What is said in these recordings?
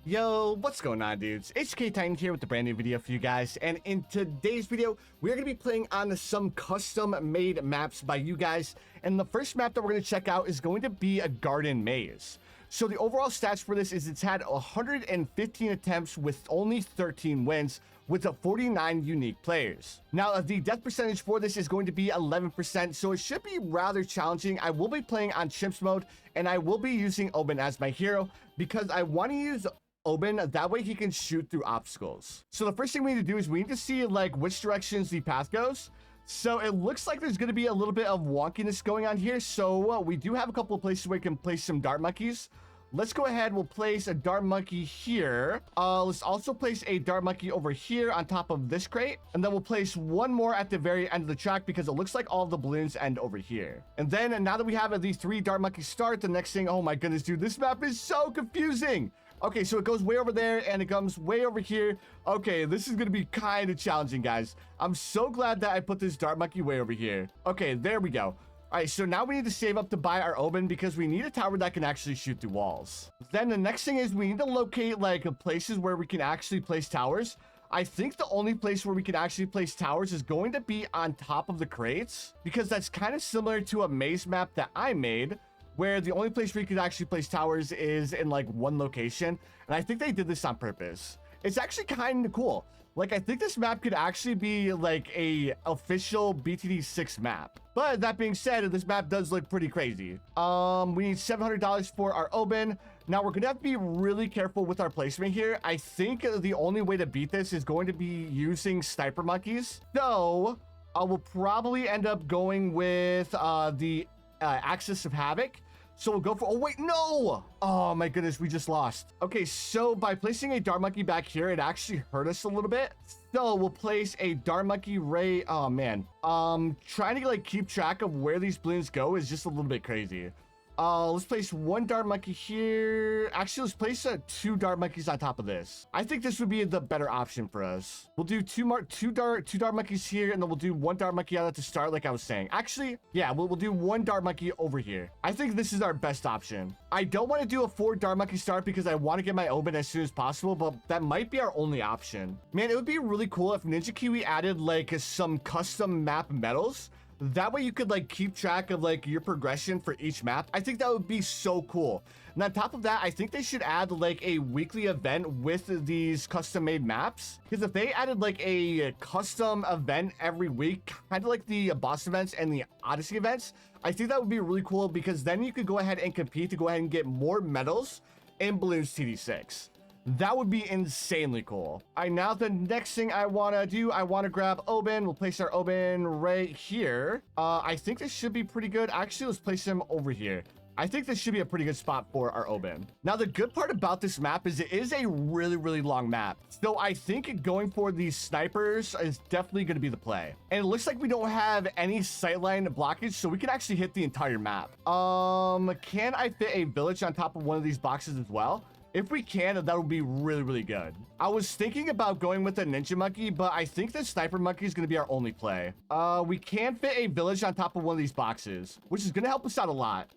Yo, what's going on, dudes? It's Titan here with a brand new video for you guys, and in today's video, we're going to be playing on some custom-made maps by you guys, and the first map that we're going to check out is going to be a garden maze. So the overall stats for this is it's had 115 attempts with only 13 wins, with 49 unique players. Now, the death percentage for this is going to be 11%, so it should be rather challenging. I will be playing on chimps mode, and I will be using Oben as my hero, because I want to use Oben, that way he can shoot through obstacles. So the first thing we need to do is we need to see like which directions the path goes. So it looks like there's going to be a little bit of wonkiness going on here. So we do have a couple of places where we can place some dart monkeys. Let's go ahead. We'll place a dart monkey here. Let's also place a dart monkey over here on top of this crate. And then we'll place one more at the very end of the track because it looks like all of the balloons end over here. And then now that we have these 3 dart monkeys start, the next thing, oh my goodness, dude, this map is so confusing. Okay, so it goes way over there and it comes way over here. Okay, this is going to be kind of challenging, guys. I'm so glad that I put this dart monkey way over here. Okay, there we go. All right, so now we need to save up to buy our Oben because we need a tower that can actually shoot through walls. Then the next thing is we need to locate like places where we can actually place towers. I think the only place where we can actually place towers is going to be on top of the crates because that's kind of similar to a maze map that I made, where the only place where you could actually place towers is in like one location. And I think they did this on purpose. It's actually kind of cool. Like, I think this map could actually be like a official BTD6 map. But that being said, this map does look pretty crazy. We need $700 for our Oben. Now we're gonna have to be really careful with our placement here. I think the only way to beat this is going to be using sniper monkeys. So I will probably end up going with the Axis of Havoc. So we'll go for, oh wait, no! Oh my goodness, we just lost. Okay, so by placing a dart monkey back here, it actually hurt us a little bit. So we'll place a dart monkey right, oh man. Trying to like keep track of where these balloons go is just a little bit crazy. Let's place one dart monkey here. Actually, let's place 2 dart monkeys on top of this. I think this would be the better option for us. We'll do two dart monkeys here, and then we'll do 1 dart monkey out at the start, like I was saying. Actually, yeah, we'll do 1 dart monkey over here. I think this is our best option. I don't want to do a 4 dart monkey start because I want to get my Oben as soon as possible, but that might be our only option. Man, it would be really cool if Ninja Kiwi added like some custom map medals. That way you could like keep track of like your progression for each map. I think that would be so cool. And on top of that, I think they should add like a weekly event with these custom made maps. Because if they added like a custom event every week, kind of like the boss events and the Odyssey events, I think that would be really cool because then you could go ahead and compete to go ahead and get more medals in Bloons TD6. That would be insanely cool. All right, now the next thing I want to do, I want to grab Oben. We'll place our Oben right here. I think this should be pretty good. Actually, let's place him over here. I think this should be a pretty good spot for our Oben. Now, the good part about this map is it is a really, really long map. So I think going for these snipers is definitely going to be the play. And it looks like we don't have any sightline blockage, so we can actually hit the entire map. Can I fit a village on top of one of these boxes as well? If we can, that would be really, really good. I was thinking about going with a ninja monkey, but I think the sniper monkey is going to be our only play. We can fit a village on top of one of these boxes, which is going to help us out a lot.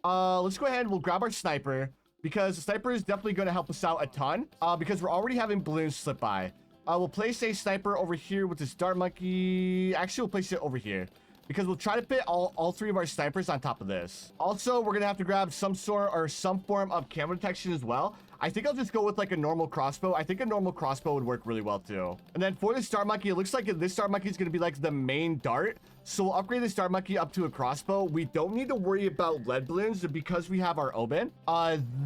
Let's go ahead. We'll grab our sniper because the sniper is definitely going to help us out a ton because we're already having balloons slip by. We'll place a sniper over here with this dart monkey. Actually, we'll place it over here because we'll try to fit all 3 of our snipers on top of this. Also, we're going to have to grab some sort or some form of camo detection as well. I think I'll just go with like a normal crossbow. I think a normal crossbow would work really well too. And then for this dart monkey, it looks like this dart monkey is going to be like the main dart. So we'll upgrade this dart monkey up to a crossbow. We don't need to worry about lead balloons because we have our Oben.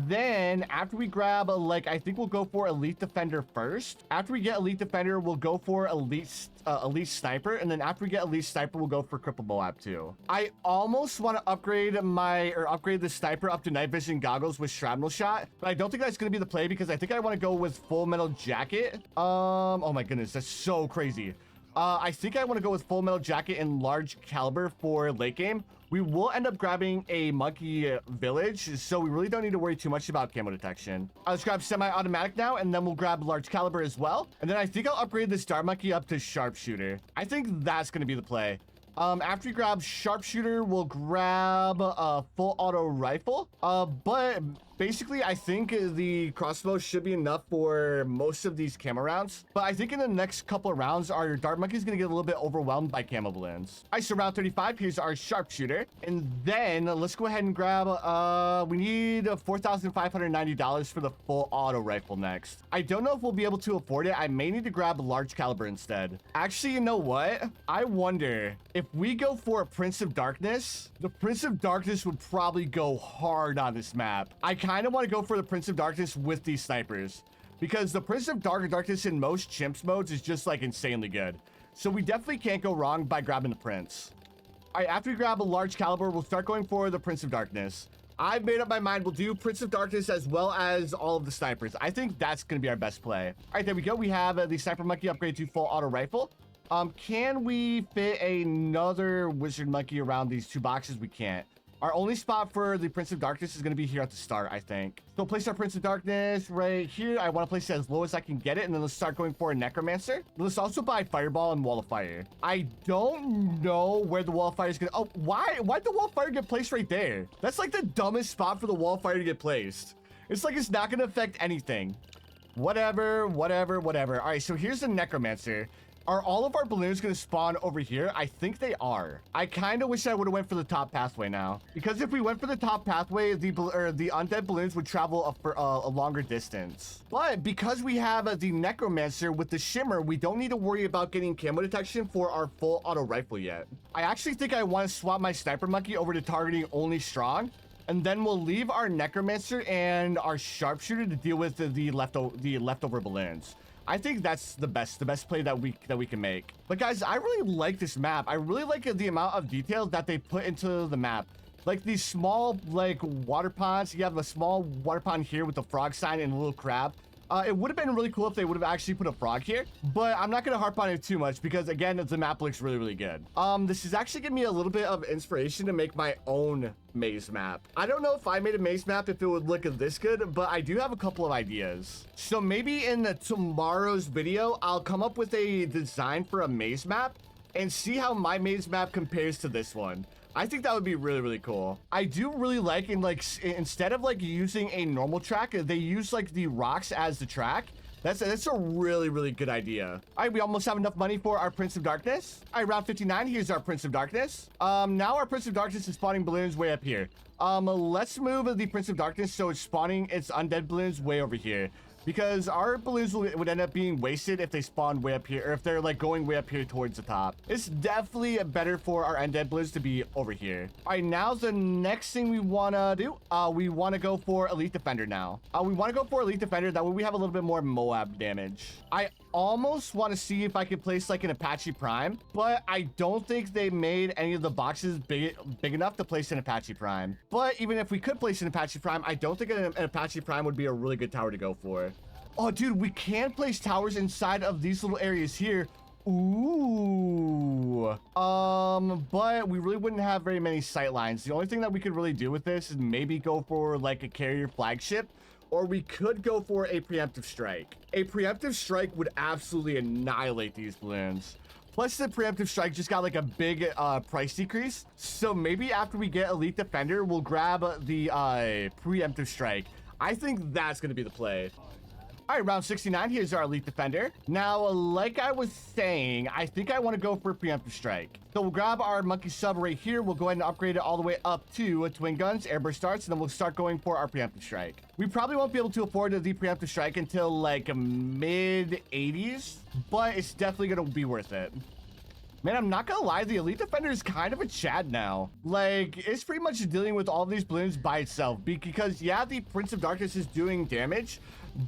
Then after we grab like, I think we'll go for Elite Defender first. After we get Elite Defender, we'll go for Elite Sniper. And then after we get Elite Sniper, we'll go for Cripple Moab too. I almost want to upgrade the Sniper up to night vision goggles with Shrapnel Shot, but I don't think that's going to be the play because I think I want to go with Full Metal Jacket. Oh my goodness, that's so crazy. I think I want to go with Full Metal Jacket and Large Caliber for late game. We will end up grabbing a monkey village, so we really don't need to worry too much about camo detection. Let's grab semi-automatic now, and then we'll grab Large Caliber as well. And then I think I'll upgrade this dart monkey up to Sharpshooter. I think that's going to be the play. After we grab Sharpshooter, we'll grab a full auto rifle. But Basically, I think the crossbow should be enough for most of these camo rounds, but I think in the next couple of rounds, our dart monkey is going to get a little bit overwhelmed by camo balloons. All right, so round 35, here's our sharpshooter. And then let's go ahead and grab, we need $4,590 for the full auto rifle next. I don't know if we'll be able to afford it. I may need to grab a large caliber instead. Actually, you know what? I wonder if we go for a Prince of Darkness, the Prince of Darkness would probably go hard on this map. I kind of want to go for the Prince of Darkness with these snipers because the Prince of Darkness in most chimps modes is just like insanely good. So we definitely can't go wrong by grabbing the Prince. All right, after we grab a large caliber, we'll start going for the Prince of Darkness. I've made up my mind. We'll do Prince of Darkness as well as all of the snipers. I think that's going to be our best play. All right, there we go. We have the sniper monkey upgrade to full auto rifle. Can we fit another wizard monkey around these two boxes? We can't. Our only spot for the Prince of Darkness is going to be here at the start, I think. So place our Prince of Darkness right here. I want to place it as low as I can get it, and then let's start going for a Necromancer. Let's also buy Fireball and Wall of Fire. I don't know where the Wall of Fire is going to... Oh, why'd the Wall of Fire get placed right there? That's like the dumbest spot for the Wall of Fire to get placed. It's like it's not going to affect anything. Whatever. All right, so here's the Necromancer. Are all of our balloons going to spawn over here? I think they are. I kind of wish I would have went for the top pathway now. Because if we went for the top pathway, the undead balloons would travel a longer distance. But because we have the Necromancer with the Shimmer, we don't need to worry about getting camo detection for our full auto rifle yet. I actually think I want to swap my Sniper Monkey over to targeting only strong. And then we'll leave our Necromancer and our Sharpshooter to deal with the leftover balloons. I think that's the best play that we can make. But guys, I really like this map. I really like the amount of detail that they put into the map. Like these small like water ponds. You have a small water pond here with the frog sign and a little crab. It would have been really cool if they would have actually put a frog here, but I'm not going to harp on it too much because, again, the map looks really, really good. This is actually giving me a little bit of inspiration to make my own maze map. I don't know if I made a maze map if it would look this good, but I do have a couple of ideas. So maybe in tomorrow's video, I'll come up with a design for a maze map and see how my maze map compares to this one. I think that would be really, really cool. I do really like, instead of like using a normal track, they use like the rocks as the track. That's a really, really good idea. All right, we almost have enough money for our Prince of Darkness. All right, round 59, here's our Prince of Darkness. Now our Prince of Darkness is spawning balloons way up here. Let's move the Prince of Darkness so it's spawning its undead balloons way over here. Because our balloons would end up being wasted if they spawn way up here, or if they're like going way up here towards the top. It's definitely better for our undead balloons to be over here. All right, now the next thing we want to do, we want to go for Elite Defender now. We want to go for Elite Defender. That way we have a little bit more Moab damage. I almost want to see if I can place like an Apache Prime, but I don't think they made any of the boxes big enough to place an Apache Prime. But even if we could place an Apache Prime, I don't think an Apache Prime would be a really good tower to go for. Oh, dude, we can place towers inside of these little areas here. Ooh. But we really wouldn't have very many sight lines. The only thing that we could really do with this is maybe go for like a carrier flagship, or we could go for a preemptive strike. A preemptive strike would absolutely annihilate these balloons. Plus, the preemptive strike just got like a big price decrease. So maybe after we get Elite Defender, we'll grab the preemptive strike. I think that's going to be the play. All right, round 69, here's our Elite Defender. Now, like I was saying, I think I want to go for a Preemptive Strike. So we'll grab our Monkey Sub right here. We'll go ahead and upgrade it all the way up to Twin Guns, Airburst Starts, and then we'll start going for our Preemptive Strike. We probably won't be able to afford the Preemptive Strike until like mid-80s, but it's definitely going to be worth it. Man, I'm not gonna lie, the Elite Defender is kind of a Chad now. Like, it's pretty much dealing with all these balloons by itself. Because, yeah, the Prince of Darkness is doing damage,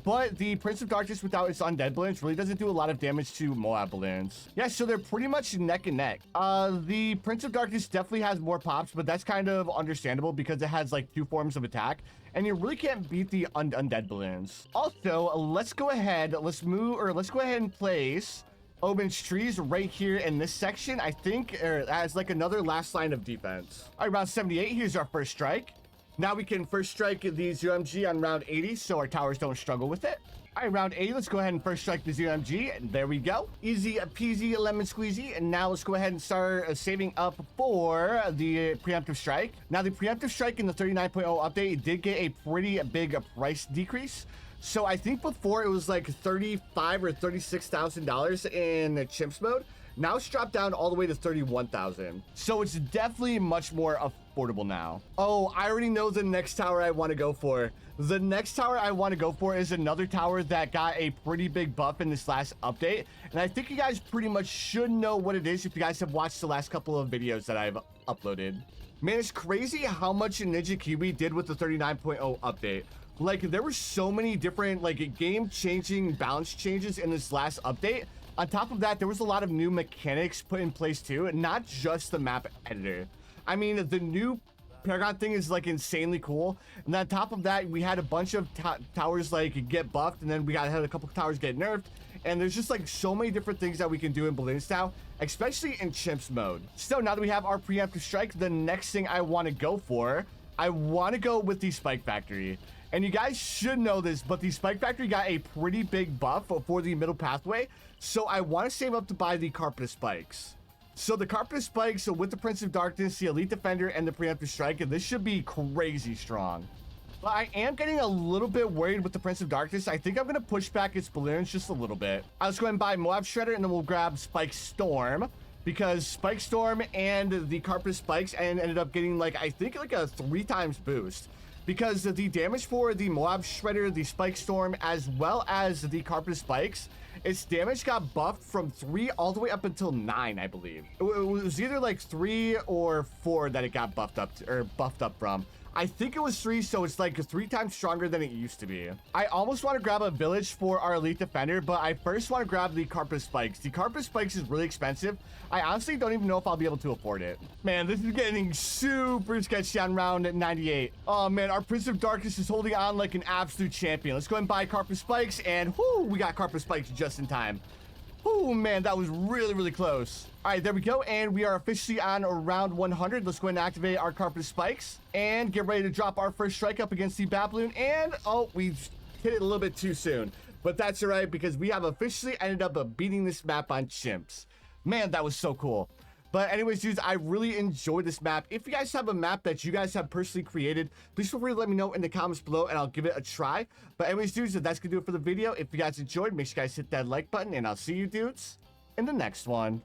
but the Prince of Darkness without its undead balloons really doesn't do a lot of damage to Moab balloons. Yeah, so they're pretty much neck and neck. The Prince of Darkness definitely has more pops, but that's kind of understandable because it has, like, 2 forms of attack. And you really can't beat the undead balloons. Also, let's go ahead, let's go ahead and place Oben's trees right here in this section, I think, as like another last line of defense. All right, round 78, here's our first strike. Now we can first strike the ZMG on round 80 so our towers don't struggle with it. All right, round 80, let's go ahead and first strike the ZMG. There we go. Easy peasy lemon squeezy. And now let's go ahead and start saving up for the preemptive strike. Now the preemptive strike in the 39.0 update did get a pretty big price decrease. So I think before it was like $35,000 or $36,000 in chimps mode. Now it's dropped down all the way to 31,000. So it's definitely much more affordable now. Oh, I already know the next tower I want to go for. The next tower I want to go for is another tower that got a pretty big buff in this last update. And I think you guys pretty much should know what it is if you guys have watched the last couple of videos that I've uploaded. Man, it's crazy how much Ninja Kiwi did with the 39.0 update. Like, there were so many different, like, game-changing balance changes in this last update. On top of that, there was a lot of new mechanics put in place too, and not just the map editor. I mean, the new Paragon thing is like insanely cool. And on top of that, we had a bunch of towers like get buffed, and then we had a couple of towers get nerfed. And there's just like so many different things that we can do in Bloons now, especially in chimps mode. So now that we have our preemptive strike, the next thing I want to go for, I want to go with the Spike Factory. And you guys should know this, but the Spike Factory got a pretty big buff for the middle pathway. So I want to save up to buy the Carpet of Spikes. So the Carpet of Spikes, so with the Prince of Darkness, the Elite Defender, and the Preemptive Strike, and this should be crazy strong. But I am getting a little bit worried with the Prince of Darkness. I think I'm going to push back its balloons just a little bit. I'll just go ahead and buy Moab Shredder, and then we'll grab Spike Storm. Because Spike Storm and the Carpet of Spikes ended up getting, like, I think like a 3 times boost. Because the damage for the Moab Shredder, the Spike Storm, as well as the Carpet of Spikes, its damage got buffed from 3 all the way up until 9, I believe. It was either like 3 or 4 that it got buffed up to, or buffed up from. I think it was 3, so it's like 3 times stronger than it used to be. I almost want to grab a village for our Elite Defender, but I first want to grab the Carpet Spikes. The Carpet Spikes is really expensive. I honestly don't even know if I'll be able to afford it. Man, this is getting super sketchy on round 98. Oh man, our Prince of Darkness is holding on like an absolute champion. Let's go ahead and buy Carpet Spikes, and whoo, we got Carpet Spikes just in time. Oh man, that was really close. All right, there we go, and we are officially on round 100. Let's go ahead and activate our Carpet Spikes and get ready to drop our first strike up against the Bat Balloon. And oh, we hit it a little bit too soon, but that's all right because we have officially ended up beating this map on chimps. Man, that was so cool. But anyways, dudes, I really enjoyed this map. If you guys have a map that you guys have personally created, please feel free to let me know in the comments below and I'll give it a try. But anyways, dudes, that's gonna do it for the video. If you guys enjoyed, make sure you guys hit that like button, and I'll see you dudes in the next one.